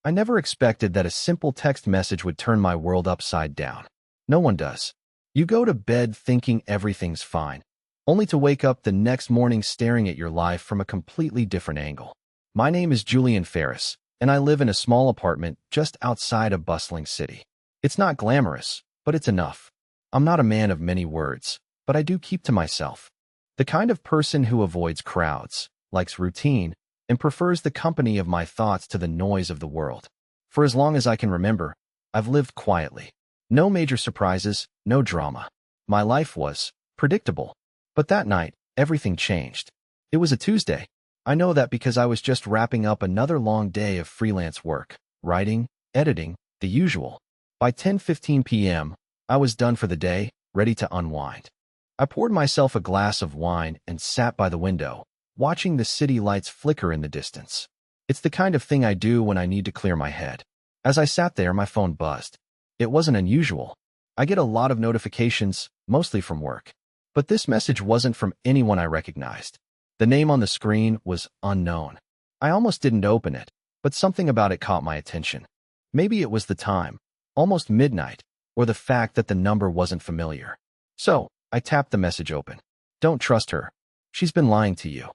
I never expected that a simple text message would turn my world upside down. No one does. You go to bed thinking everything's fine, only to wake up the next morning staring at your life from a completely different angle. My name is Julian Ferris, and I live in a small apartment just outside a bustling city. It's not glamorous, but it's enough. I'm not a man of many words, but I do keep to myself. The kind of person who avoids crowds, likes routine, and prefers the company of my thoughts to the noise of the world. For as long as I can remember, I've lived quietly. No major surprises, no drama. My life was predictable. But that night, everything changed. It was a Tuesday. I know that because I was just wrapping up another long day of freelance work, writing, editing, the usual. By 10:15 p.m., I was done for the day, ready to unwind. I poured myself a glass of wine and sat by the window, watching the city lights flicker in the distance. It's the kind of thing I do when I need to clear my head. As I sat there, my phone buzzed. It wasn't unusual. I get a lot of notifications, mostly from work. But this message wasn't from anyone I recognized. The name on the screen was unknown. I almost didn't open it, but something about it caught my attention. Maybe it was the time, almost midnight, or the fact that the number wasn't familiar. So, I tapped the message open. Don't trust her. She's been lying to you.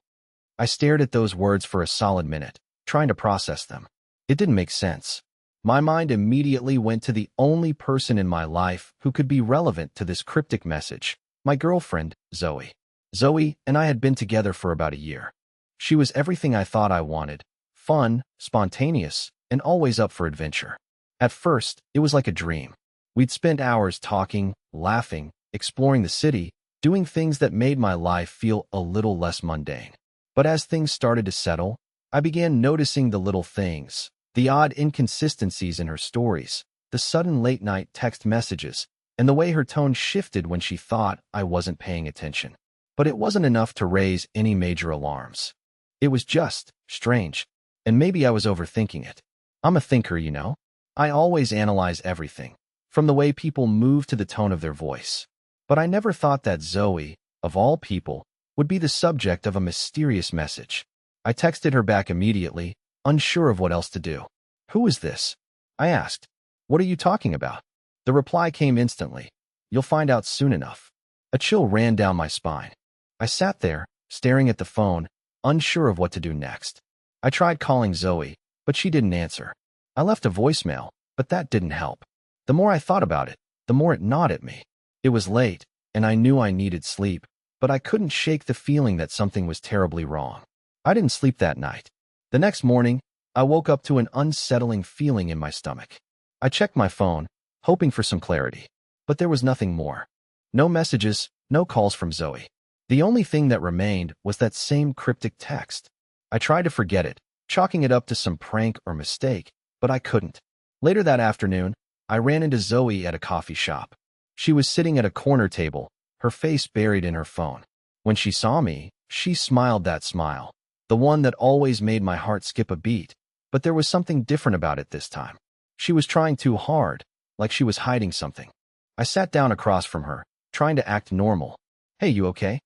I stared at those words for a solid minute, trying to process them. It didn't make sense. My mind immediately went to the only person in my life who could be relevant to this cryptic message, my girlfriend, Zoey. Zoey and I had been together for about a year. She was everything I thought I wanted, fun, spontaneous, and always up for adventure. At first, it was like a dream. We'd spent hours talking, laughing, exploring the city, doing things that made my life feel a little less mundane. But as things started to settle, I began noticing the little things, the odd inconsistencies in her stories, the sudden late-night text messages, and the way her tone shifted when she thought I wasn't paying attention. But it wasn't enough to raise any major alarms. It was just strange, and maybe I was overthinking it. I'm a thinker, you know. I always analyze everything, from the way people move to the tone of their voice. But I never thought that Zoey, of all people, would be the subject of a mysterious message. I texted her back immediately, unsure of what else to do. "Who is this?" I asked. "What are you talking about?" The reply came instantly. "You'll find out soon enough." A chill ran down my spine. I sat there, staring at the phone, unsure of what to do next. I tried calling Zoey, but she didn't answer. I left a voicemail, but that didn't help. The more I thought about it, the more it gnawed at me. It was late, and I knew I needed sleep, but I couldn't shake the feeling that something was terribly wrong. I didn't sleep that night. The next morning, I woke up to an unsettling feeling in my stomach. I checked my phone, hoping for some clarity, but there was nothing more. No messages, no calls from Zoey. The only thing that remained was that same cryptic text. I tried to forget it, chalking it up to some prank or mistake, but I couldn't. Later that afternoon, I ran into Zoey at a coffee shop. She was sitting at a corner table, her face buried in her phone. When she saw me, she smiled that smile, the one that always made my heart skip a beat, but there was something different about it this time. She was trying too hard, like she was hiding something. I sat down across from her, trying to act normal. "Hey, you okay?"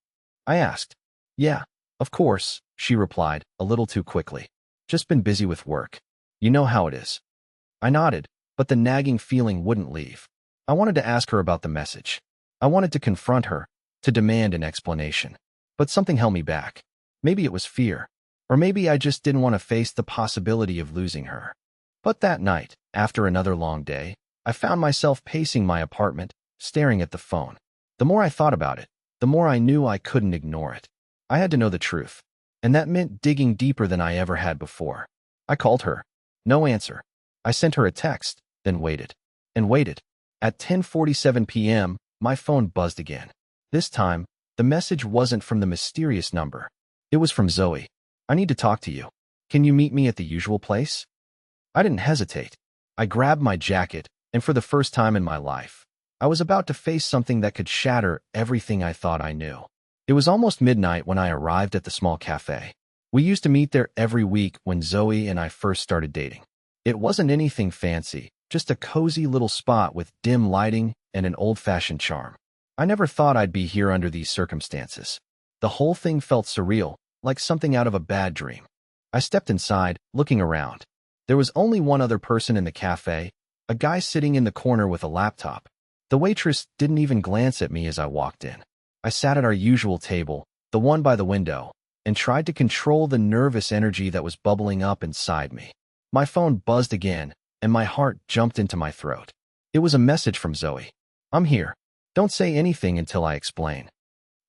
I asked. "Yeah, of course," she replied, a little too quickly. "Just been busy with work. You know how it is." I nodded, but the nagging feeling wouldn't leave. I wanted to ask her about the message. I wanted to confront her, to demand an explanation. But something held me back. Maybe it was fear, or maybe I just didn't want to face the possibility of losing her. But that night, after another long day, I found myself pacing my apartment, staring at the phone. The more I thought about it, the more I knew I couldn't ignore it. I had to know the truth, and that meant digging deeper than I ever had before. I called her. No answer. I sent her a text, then waited. And waited. At 10:47 p.m., my phone buzzed again. This time, the message wasn't from the mysterious number. It was from Zoey. "I need to talk to you. Can you meet me at the usual place?" I didn't hesitate. I grabbed my jacket, and for the first time in my life, I was about to face something that could shatter everything I thought I knew. It was almost midnight when I arrived at the small cafe. We used to meet there every week when Zoey and I first started dating. It wasn't anything fancy, just a cozy little spot with dim lighting and an old-fashioned charm. I never thought I'd be here under these circumstances. The whole thing felt surreal, like something out of a bad dream. I stepped inside, looking around. There was only one other person in the cafe, a guy sitting in the corner with a laptop. The waitress didn't even glance at me as I walked in. I sat at our usual table, the one by the window, and tried to control the nervous energy that was bubbling up inside me. My phone buzzed again, and my heart jumped into my throat. It was a message from Zoey. "I'm here. Don't say anything until I explain."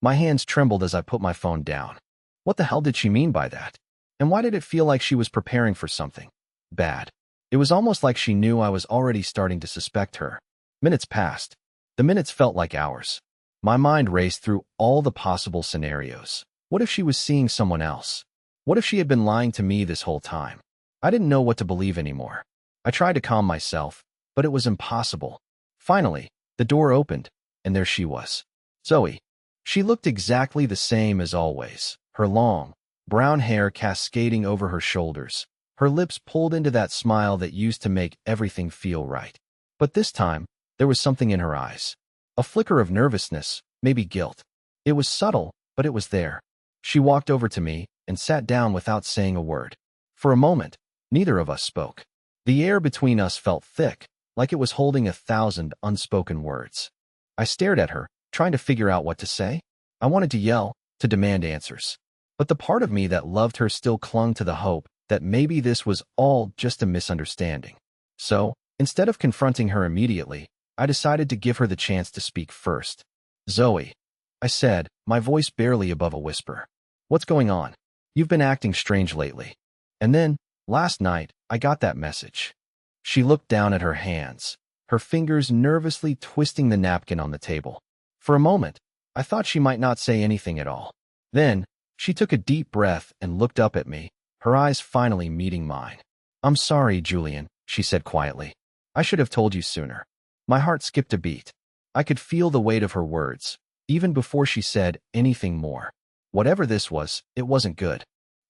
My hands trembled as I put my phone down. What the hell did she mean by that? And why did it feel like she was preparing for something bad? It was almost like she knew I was already starting to suspect her. Minutes passed. The minutes felt like hours. My mind raced through all the possible scenarios. What if she was seeing someone else? What if she had been lying to me this whole time? I didn't know what to believe anymore. I tried to calm myself, but it was impossible. Finally, the door opened, and there she was. Zoey. She looked exactly the same as always, her long, brown hair cascading over her shoulders, her lips pulled into that smile that used to make everything feel right. But this time, there was something in her eyes. A flicker of nervousness, maybe guilt. It was subtle, but it was there. She walked over to me and sat down without saying a word. For a moment, neither of us spoke. The air between us felt thick, like it was holding 1,000 unspoken words. I stared at her, trying to figure out what to say. I wanted to yell, to demand answers. But the part of me that loved her still clung to the hope that maybe this was all just a misunderstanding. So, instead of confronting her immediately, I decided to give her the chance to speak first. "Zoey," I said, my voice barely above a whisper. "What's going on? You've been acting strange lately. And then, last night, I got that message." She looked down at her hands, her fingers nervously twisting the napkin on the table. For a moment, I thought she might not say anything at all. Then, she took a deep breath and looked up at me, her eyes finally meeting mine. "I'm sorry, Julian," she said quietly. "I should have told you sooner." My heart skipped a beat. I could feel the weight of her words, even before she said anything more. Whatever this was, it wasn't good.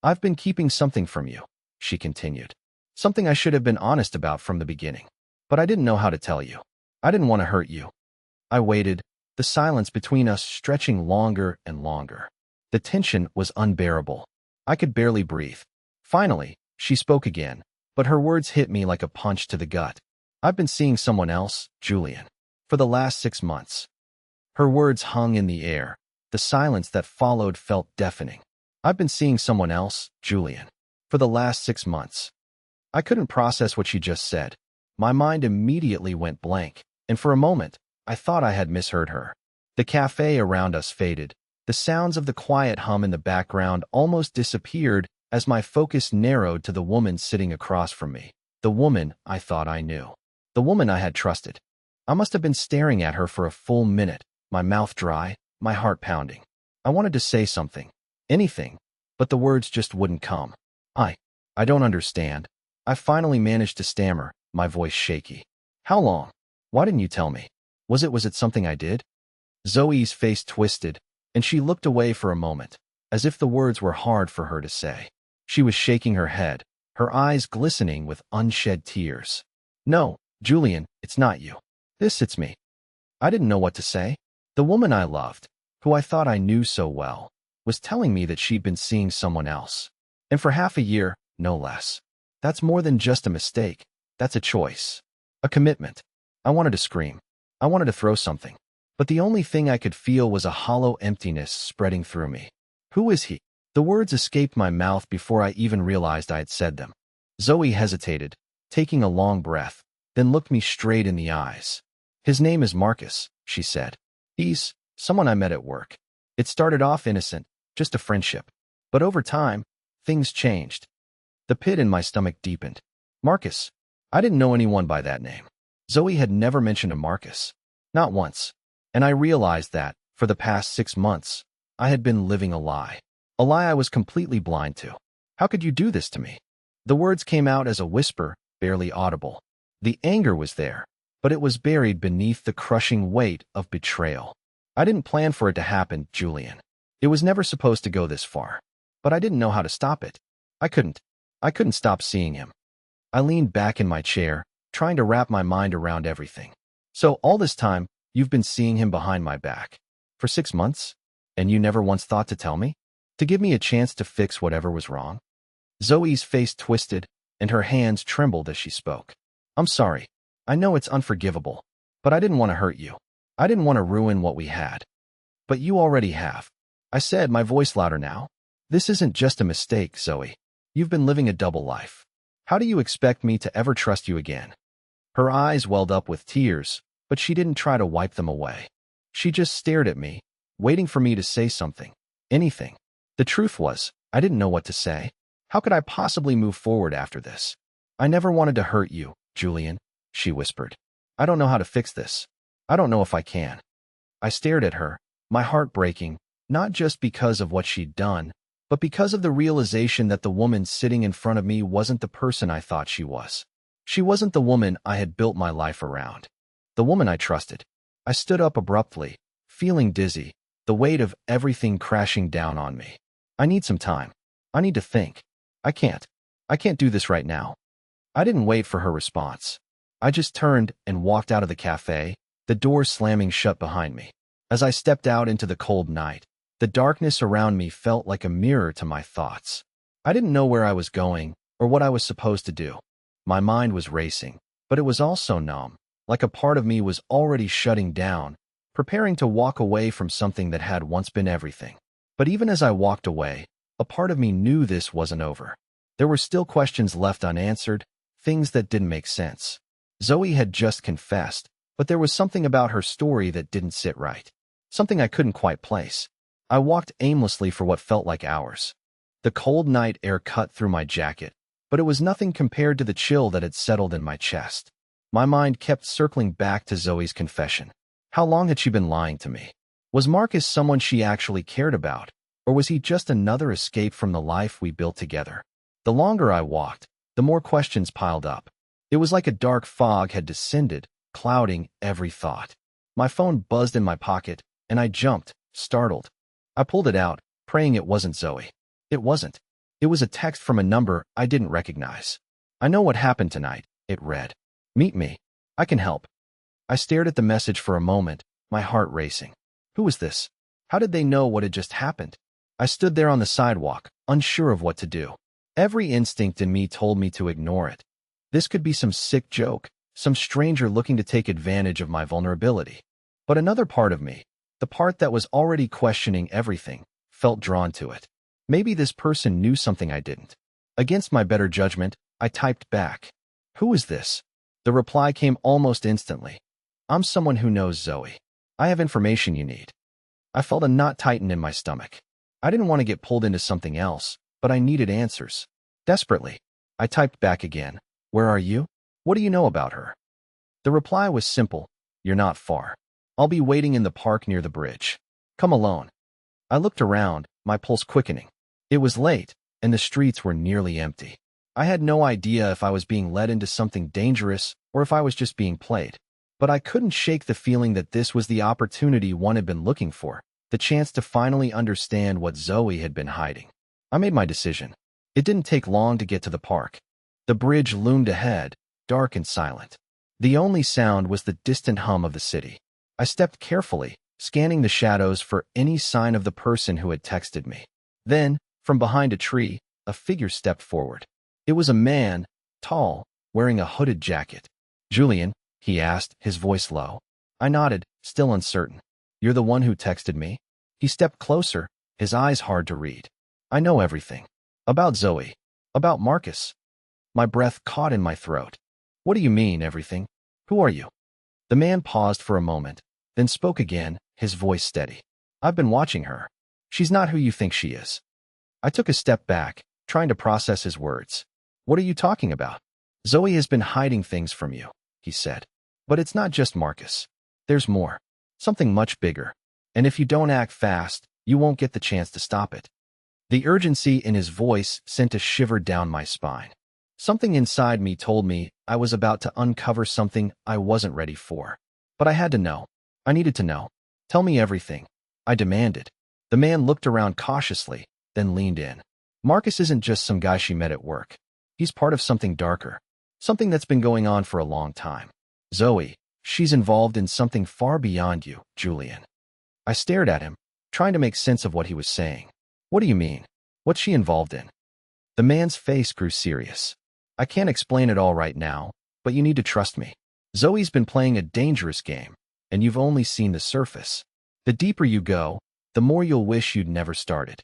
"I've been keeping something from you," she continued. "Something I should have been honest about from the beginning. But I didn't know how to tell you. I didn't want to hurt you." I waited, the silence between us stretching longer and longer. The tension was unbearable. I could barely breathe. Finally, she spoke again, but her words hit me like a punch to the gut. "I've been seeing someone else, Julian, for the last 6 months." Her words hung in the air. The silence that followed felt deafening. "I've been seeing someone else, Julian, for the last 6 months." I couldn't process what she just said. My mind immediately went blank, and for a moment, I thought I had misheard her. The cafe around us faded. The sounds of the quiet hum in the background almost disappeared as my focus narrowed to the woman sitting across from me. The woman I thought I knew. The woman I had trusted. I must have been staring at her for a full minute, my mouth dry, my heart pounding. I wanted to say something, anything, but the words just wouldn't come. I don't understand." I finally managed to stammer, my voice shaky. "How long? Why didn't you tell me? Was it something I did?" Zoe's face twisted, and she looked away for a moment, as if the words were hard for her to say. She was shaking her head, her eyes glistening with unshed tears. "No, Julian, it's not you. It's me." I didn't know what to say. The woman I loved, who I thought I knew so well, was telling me that she'd been seeing someone else. And for half a year, no less. That's more than just a mistake. That's a choice. A commitment. I wanted to scream. I wanted to throw something. But the only thing I could feel was a hollow emptiness spreading through me. "Who is he?" The words escaped my mouth before I even realized I had said them. Zoey hesitated, taking a long breath, then looked me straight in the eyes. "His name is Marcus," she said. "He's someone I met at work. It started off innocent, just a friendship. But over time, things changed." The pit in my stomach deepened. Marcus. I didn't know anyone by that name. Zoey had never mentioned a Marcus. Not once. And I realized that, for the past 6 months, I had been living a lie. A lie I was completely blind to. "How could you do this to me?" The words came out as a whisper, barely audible. The anger was there, but it was buried beneath the crushing weight of betrayal. "I didn't plan for it to happen, Julian. It was never supposed to go this far. But I didn't know how to stop it. I couldn't stop seeing him." I leaned back in my chair, trying to wrap my mind around everything. "So all this time, you've been seeing him behind my back? For 6 months? And you never once thought to tell me? To give me a chance to fix whatever was wrong?" Zoe's face twisted, and her hands trembled as she spoke. I'm sorry. I know it's unforgivable, but I didn't want to hurt you. I didn't want to ruin what we had. But you already have. I said, my voice louder now. This isn't just a mistake, Zoey. You've been living a double life. How do you expect me to ever trust you again? Her eyes welled up with tears, but she didn't try to wipe them away. She just stared at me, waiting for me to say something. Anything. The truth was, I didn't know what to say. How could I possibly move forward after this? I never wanted to hurt you, Julian, she whispered. I don't know how to fix this. I don't know if I can. I stared at her, my heart breaking, not just because of what she'd done, but because of the realization that the woman sitting in front of me wasn't the person I thought she was. She wasn't the woman I had built my life around. The woman I trusted. I stood up abruptly, feeling dizzy, the weight of everything crashing down on me. I need some time. I need to think. I can't do this right now. I didn't wait for her response. I just turned and walked out of the cafe, the door slamming shut behind me. As I stepped out into the cold night, the darkness around me felt like a mirror to my thoughts. I didn't know where I was going or what I was supposed to do. My mind was racing, but it was also numb, like a part of me was already shutting down, preparing to walk away from something that had once been everything. But even as I walked away, a part of me knew this wasn't over. There were still questions left unanswered, things that didn't make sense. Zoey had just confessed, but there was something about her story that didn't sit right. Something I couldn't quite place. I walked aimlessly for what felt like hours. The cold night air cut through my jacket, but it was nothing compared to the chill that had settled in my chest. My mind kept circling back to Zoey's confession. How long had she been lying to me? Was Marcus someone she actually cared about, or was he just another escape from the life we built together? The longer I walked, the more questions piled up. It was like a dark fog had descended, clouding every thought. My phone buzzed in my pocket, and I jumped, startled. I pulled it out, praying it wasn't Zoey. It wasn't. It was a text from a number I didn't recognize. I know what happened tonight, it read. Meet me. I can help. I stared at the message for a moment, my heart racing. Who was this? How did they know what had just happened? I stood there on the sidewalk, unsure of what to do. Every instinct in me told me to ignore it. This could be some sick joke, some stranger looking to take advantage of my vulnerability. But another part of me, the part that was already questioning everything, felt drawn to it. Maybe this person knew something I didn't. Against my better judgment, I typed back. Who is this? The reply came almost instantly. I'm someone who knows Zoey. I have information you need. I felt a knot tighten in my stomach. I didn't want to get pulled into something else, but I needed answers. Desperately, I typed back again. Where are you? What do you know about her? The reply was simple. You're not far. I'll be waiting in the park near the bridge. Come alone. I looked around, my pulse quickening. It was late, and the streets were nearly empty. I had no idea if I was being led into something dangerous or if I was just being played. But I couldn't shake the feeling that this was the opportunity one had been looking for, the chance to finally understand what Zoey had been hiding. I made my decision. It didn't take long to get to the park. The bridge loomed ahead, dark and silent. The only sound was the distant hum of the city. I stepped carefully, scanning the shadows for any sign of the person who had texted me. Then, from behind a tree, a figure stepped forward. It was a man, tall, wearing a hooded jacket. Julian, he asked, his voice low. I nodded, still uncertain. You're the one who texted me? He stepped closer, his eyes hard to read. I know everything. About Zoey. About Marcus. My breath caught in my throat. What do you mean, everything? Who are you? The man paused for a moment, then spoke again, his voice steady. I've been watching her. She's not who you think she is. I took a step back, trying to process his words. What are you talking about? Zoey has been hiding things from you, he said. But it's not just Marcus. There's more. Something much bigger. And if you don't act fast, you won't get the chance to stop it. The urgency in his voice sent a shiver down my spine. Something inside me told me I was about to uncover something I wasn't ready for. But I had to know. I needed to know. Tell me everything. I demanded. The man looked around cautiously, then leaned in. Marcus isn't just some guy she met at work. He's part of something darker. Something that's been going on for a long time. Zoey, she's involved in something far beyond you, Julian. I stared at him, trying to make sense of what he was saying. What do you mean? What's she involved in? The man's face grew serious. I can't explain it all right now, but you need to trust me. Zoe's been playing a dangerous game, and you've only seen the surface. The deeper you go, the more you'll wish you'd never started.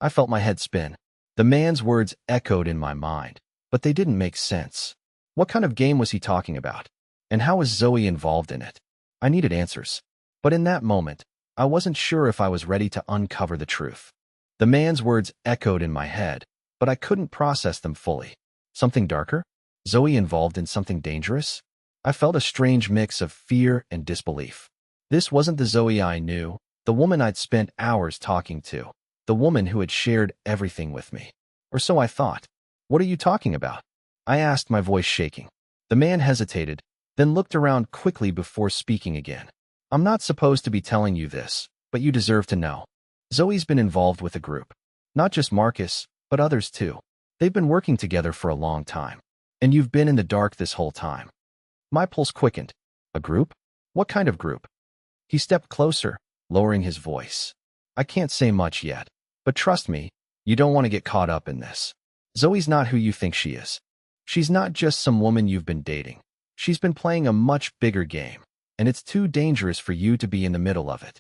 I felt my head spin. The man's words echoed in my mind, but they didn't make sense. What kind of game was he talking about? And how was Zoey involved in it? I needed answers. But in that moment, I wasn't sure if I was ready to uncover the truth. The man's words echoed in my head, but I couldn't process them fully. Something darker? Zoey involved in something dangerous? I felt a strange mix of fear and disbelief. This wasn't the Zoey I knew, the woman I'd spent hours talking to, the woman who had shared everything with me. Or so I thought. What are you talking about? I asked, my voice shaking. The man hesitated, then looked around quickly before speaking again. I'm not supposed to be telling you this, but you deserve to know. Zoey's been involved with a group. Not just Marcus, but others too. They've been working together for a long time. And you've been in the dark this whole time. My pulse quickened. A group? What kind of group? He stepped closer, lowering his voice. I can't say much yet, but trust me, you don't want to get caught up in this. Zoey's not who you think she is. She's not just some woman you've been dating. She's been playing a much bigger game, and it's too dangerous for you to be in the middle of it.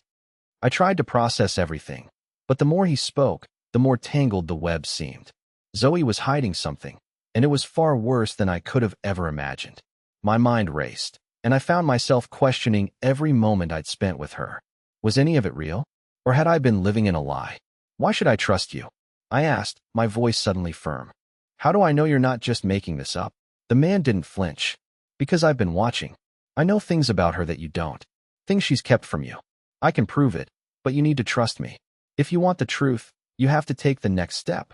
I tried to process everything, but the more he spoke, the more tangled the web seemed. Zoey was hiding something, and it was far worse than I could have ever imagined. My mind raced, and I found myself questioning every moment I'd spent with her. Was any of it real? Or had I been living in a lie? Why should I trust you? I asked, my voice suddenly firm. How do I know you're not just making this up? The man didn't flinch. Because I've been watching. I know things about her that you don't. Things she's kept from you. I can prove it, but you need to trust me. If you want the truth, you have to take the next step.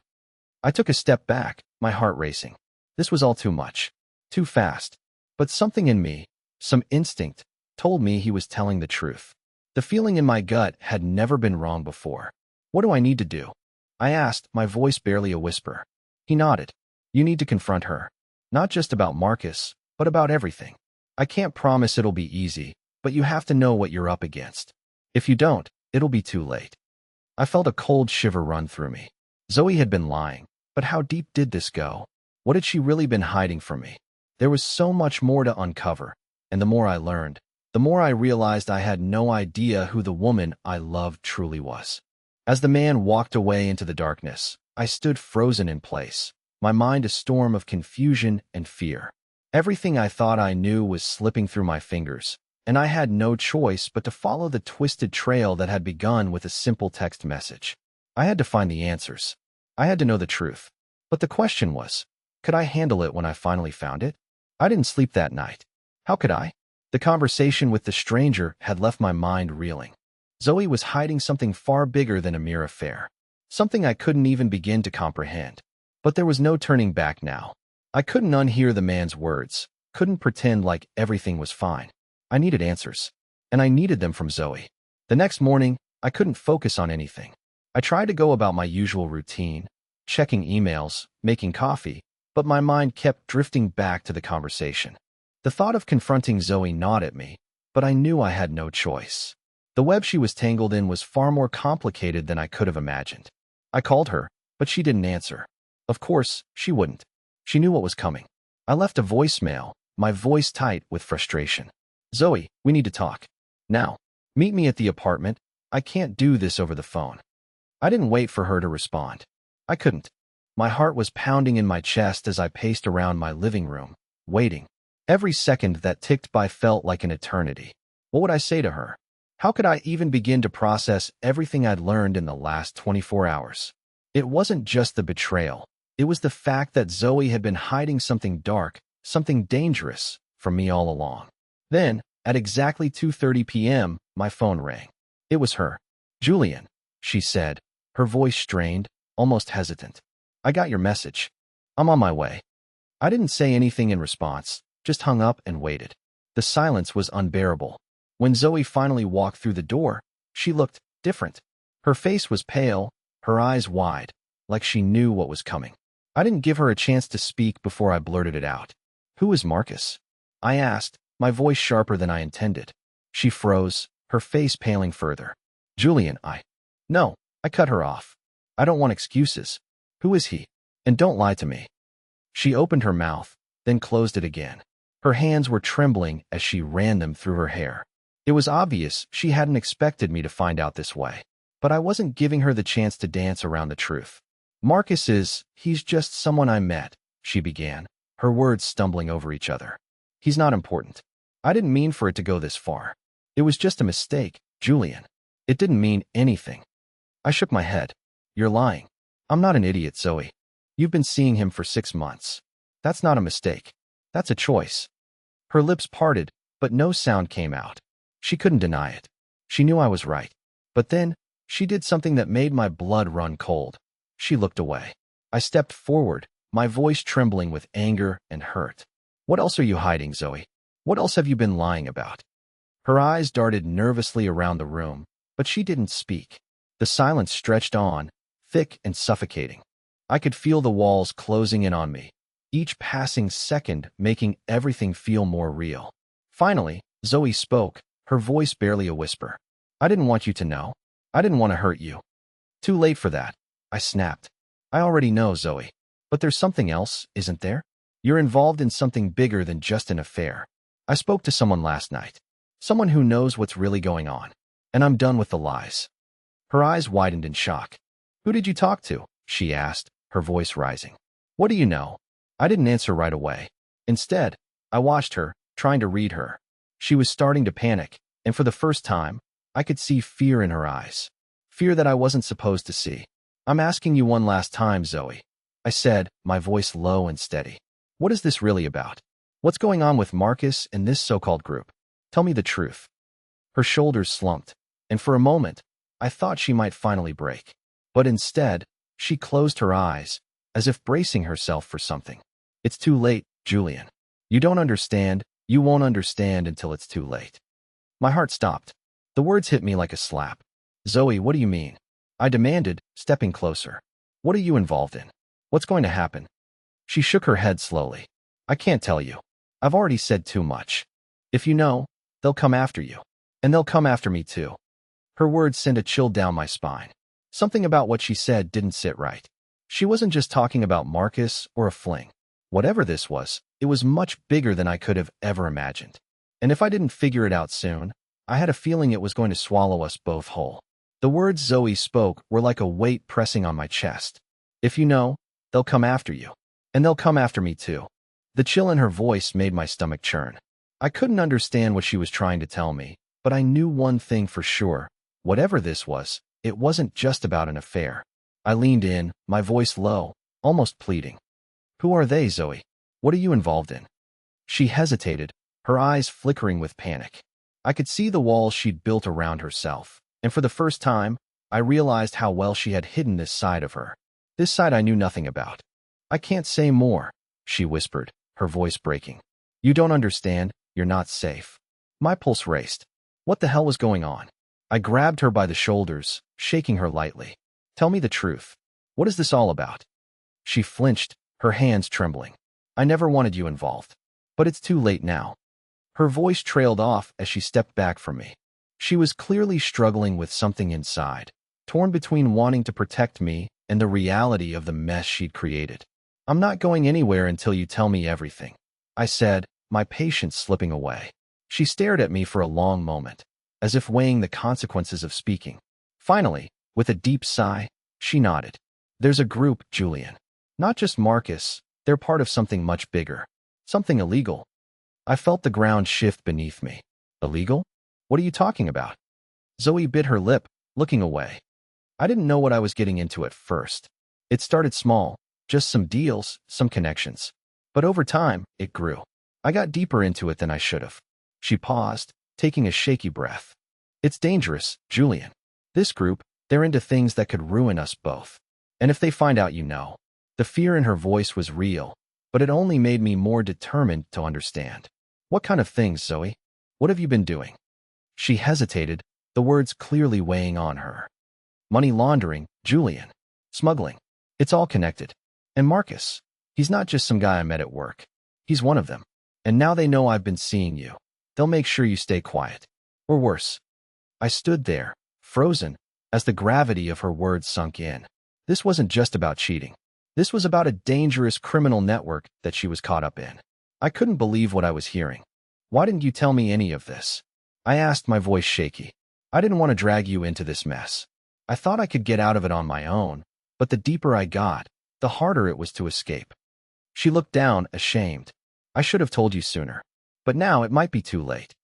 I took a step back, my heart racing. This was all too much. Too fast. But something in me, some instinct, told me he was telling the truth. The feeling in my gut had never been wrong before. What do I need to do? I asked, my voice barely a whisper. He nodded. You need to confront her. Not just about Marcus, but about everything. I can't promise it'll be easy, but you have to know what you're up against. If you don't, it'll be too late. I felt a cold shiver run through me. Zoey had been lying, but how deep did this go? What had she really been hiding from me? There was so much more to uncover, and the more I learned, the more I realized I had no idea who the woman I loved truly was. As the man walked away into the darkness, I stood frozen in place, my mind a storm of confusion and fear. Everything I thought I knew was slipping through my fingers, and I had no choice but to follow the twisted trail that had begun with a simple text message. I had to find the answers. I had to know the truth. But the question was, could I handle it when I finally found it? I didn't sleep that night. How could I? The conversation with the stranger had left my mind reeling. Zoey was hiding something far bigger than a mere affair. Something I couldn't even begin to comprehend. But there was no turning back now. I couldn't unhear the man's words, couldn't pretend like everything was fine. I needed answers. And I needed them from Zoey. The next morning, I couldn't focus on anything. I tried to go about my usual routine, checking emails, making coffee, but my mind kept drifting back to the conversation. The thought of confronting Zoey gnawed at me, but I knew I had no choice. The web she was tangled in was far more complicated than I could have imagined. I called her, but she didn't answer. Of course, she wouldn't. She knew what was coming. I left a voicemail, my voice tight with frustration. Zoey, we need to talk. Now. Meet me at the apartment. I can't do this over the phone. I didn't wait for her to respond. I couldn't. My heart was pounding in my chest as I paced around my living room, waiting. Every second that ticked by felt like an eternity. What would I say to her? How could I even begin to process everything I'd learned in the last 24 hours? It wasn't just the betrayal. It was the fact that Zoey had been hiding something dark, something dangerous, from me all along. Then, at exactly 2:30 p.m., my phone rang. It was her. Julian, she said, her voice strained, almost hesitant. I got your message. I'm on my way. I didn't say anything in response, just hung up and waited. The silence was unbearable. When Zoey finally walked through the door, she looked different. Her face was pale, her eyes wide, like she knew what was coming. I didn't give her a chance to speak before I blurted it out. Who is Marcus? I asked, my voice sharper than I intended. She froze, her face paling further. Julian, No, I cut her off. I don't want excuses. Who is he? And don't lie to me. She opened her mouth, then closed it again. Her hands were trembling as she ran them through her hair. It was obvious she hadn't expected me to find out this way, but I wasn't giving her the chance to dance around the truth. He's just someone I met, she began, her words stumbling over each other. He's not important. I didn't mean for it to go this far. It was just a mistake, Julian. It didn't mean anything. I shook my head. You're lying. I'm not an idiot, Zoey. You've been seeing him for 6 months. That's not a mistake. That's a choice. Her lips parted, but no sound came out. She couldn't deny it. She knew I was right. But then, she did something that made my blood run cold. She looked away. I stepped forward, my voice trembling with anger and hurt. What else are you hiding, Zoey? What else have you been lying about? Her eyes darted nervously around the room, but she didn't speak. The silence stretched on, thick and suffocating. I could feel the walls closing in on me, each passing second making everything feel more real. Finally, Zoey spoke, her voice barely a whisper. I didn't want you to know. I didn't want to hurt you. Too late for that, I snapped. I already know, Zoey. But there's something else, isn't there? You're involved in something bigger than just an affair. I spoke to someone last night. Someone who knows what's really going on. And I'm done with the lies. Her eyes widened in shock. Who did you talk to? She asked, her voice rising. What do you know? I didn't answer right away. Instead, I watched her, trying to read her. She was starting to panic, and for the first time, I could see fear in her eyes. Fear that I wasn't supposed to see. I'm asking you one last time, Zoey. I said, my voice low and steady. What is this really about? What's going on with Marcus and this so-called group? Tell me the truth. Her shoulders slumped, and for a moment, I thought she might finally break. But instead, she closed her eyes, as if bracing herself for something. It's too late, Julian. You don't understand. You won't understand until it's too late. My heart stopped. The words hit me like a slap. Zoey, what do you mean? I demanded, stepping closer. What are you involved in? What's going to happen? She shook her head slowly. I can't tell you. I've already said too much. If you know, they'll come after you. And they'll come after me too. Her words sent a chill down my spine. Something about what she said didn't sit right. She wasn't just talking about Marcus or a fling. Whatever this was, it was much bigger than I could have ever imagined. And if I didn't figure it out soon, I had a feeling it was going to swallow us both whole. The words Zoey spoke were like a weight pressing on my chest. If you know, they'll come after you. And they'll come after me too. The chill in her voice made my stomach churn. I couldn't understand what she was trying to tell me, but I knew one thing for sure. Whatever this was, it wasn't just about an affair. I leaned in, my voice low, almost pleading. Who are they, Zoey? What are you involved in? She hesitated, her eyes flickering with panic. I could see the walls she'd built around herself, and for the first time, I realized how well she had hidden this side of her. This side I knew nothing about. I can't say more, she whispered, her voice breaking. You don't understand, you're not safe. My pulse raced. What the hell was going on? I grabbed her by the shoulders, shaking her lightly. Tell me the truth. What is this all about? She flinched, her hands trembling. I never wanted you involved. But it's too late now. Her voice trailed off as she stepped back from me. She was clearly struggling with something inside, torn between wanting to protect me and the reality of the mess she'd created. I'm not going anywhere until you tell me everything, I said, my patience slipping away. She stared at me for a long moment, as if weighing the consequences of speaking. Finally, with a deep sigh, she nodded. There's a group, Julian. Not just Marcus, they're part of something much bigger. Something illegal. I felt the ground shift beneath me. Illegal? What are you talking about? Zoey bit her lip, looking away. I didn't know what I was getting into at first. It started small, just some deals, some connections. But over time, it grew. I got deeper into it than I should have. She paused, taking a shaky breath. It's dangerous, Julian. This group, they're into things that could ruin us both. And if they find out you know. The fear in her voice was real, but it only made me more determined to understand. What kind of things, Zoey? What have you been doing? She hesitated, the words clearly weighing on her. Money laundering, Julian. Smuggling. It's all connected. And Marcus. He's not just some guy I met at work. He's one of them. And now they know I've been seeing you. They'll make sure you stay quiet. Or worse. I stood there, frozen, as the gravity of her words sunk in. This wasn't just about cheating. This was about a dangerous criminal network that she was caught up in. I couldn't believe what I was hearing. Why didn't you tell me any of this? I asked, my voice shaky. I didn't want to drag you into this mess. I thought I could get out of it on my own, but the deeper I got, the harder it was to escape. She looked down, ashamed. I should have told you sooner. But now it might be too late.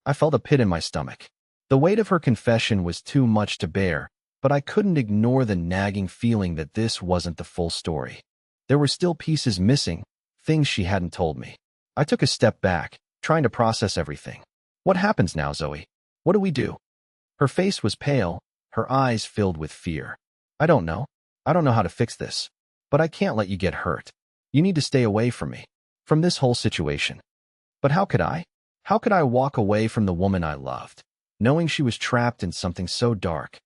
I felt a pit in my stomach. The weight of her confession was too much to bear, but I couldn't ignore the nagging feeling that this wasn't the full story. There were still pieces missing, things she hadn't told me. I took a step back, trying to process everything. What happens now, Zoey? What do we do? Her face was pale, her eyes filled with fear. I don't know. I don't know how to fix this. But I can't let you get hurt. You need to stay away from me, from this whole situation. But how could I? How could I walk away from the woman I loved, knowing she was trapped in something so dark?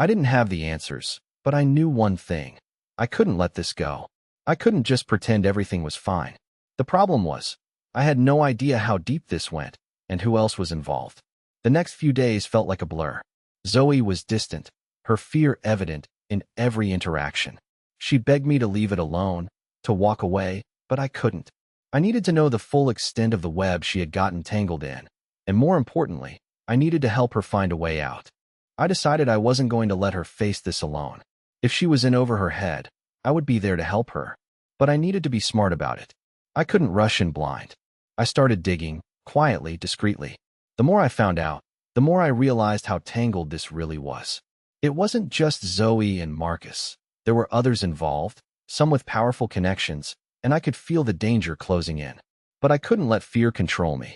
I didn't have the answers, but I knew one thing. I couldn't let this go. I couldn't just pretend everything was fine. The problem was, I had no idea how deep this went and who else was involved. The next few days felt like a blur. Zoey was distant, her fear evident in every interaction. She begged me to leave it alone, to walk away, but I couldn't. I needed to know the full extent of the web she had gotten tangled in, and more importantly, I needed to help her find a way out. I decided I wasn't going to let her face this alone. If she was in over her head, I would be there to help her, but I needed to be smart about it. I couldn't rush in blind. I started digging, quietly, discreetly. The more I found out, the more I realized how tangled this really was. It wasn't just Zoey and Marcus. There were others involved, some with powerful connections, and I could feel the danger closing in. But I couldn't let fear control me.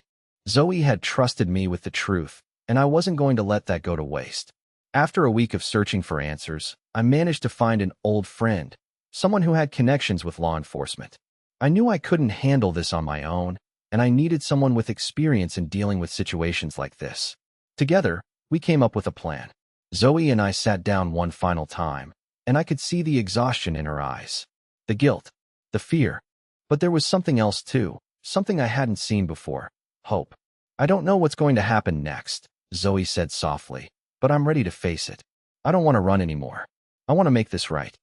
Zoey had trusted me with the truth, and I wasn't going to let that go to waste. After a week of searching for answers, I managed to find an old friend, someone who had connections with law enforcement. I knew I couldn't handle this on my own, and I needed someone with experience in dealing with situations like this. Together, we came up with a plan. Zoey and I sat down one final time, and I could see the exhaustion in her eyes. The guilt, the fear. But there was something else too, something I hadn't seen before. Hope. I don't know what's going to happen next, Zoey said softly, but I'm ready to face it. I don't want to run anymore. I want to make this right.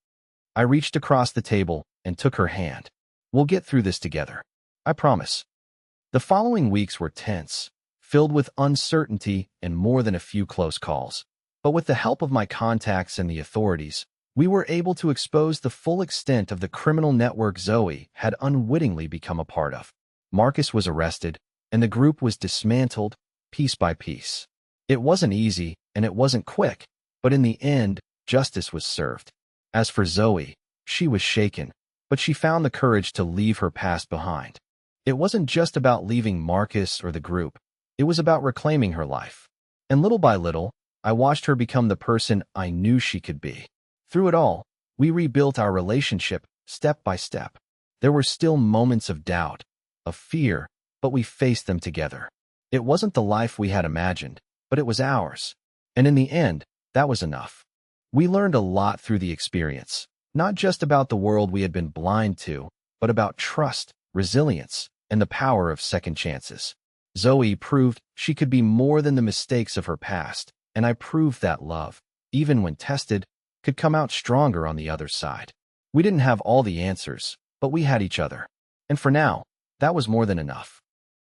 I reached across the table and took her hand. We'll get through this together. I promise. The following weeks were tense, filled with uncertainty and more than a few close calls. But with the help of my contacts and the authorities, we were able to expose the full extent of the criminal network Zoey had unwittingly become a part of. Marcus was arrested, and the group was dismantled, piece by piece. It wasn't easy, and it wasn't quick, but in the end, justice was served. As for Zoey, she was shaken, but she found the courage to leave her past behind. It wasn't just about leaving Marcus or the group. It was about reclaiming her life. And little by little, I watched her become the person I knew she could be. Through it all, we rebuilt our relationship step by step. There were still moments of doubt, of fear, but we faced them together. It wasn't the life we had imagined, but it was ours. And in the end, that was enough. We learned a lot through the experience, not just about the world we had been blind to, but about trust, resilience, and the power of second chances. Zoey proved she could be more than the mistakes of her past, and I proved that love, even when tested, could come out stronger on the other side. We didn't have all the answers, but we had each other. And for now, that was more than enough.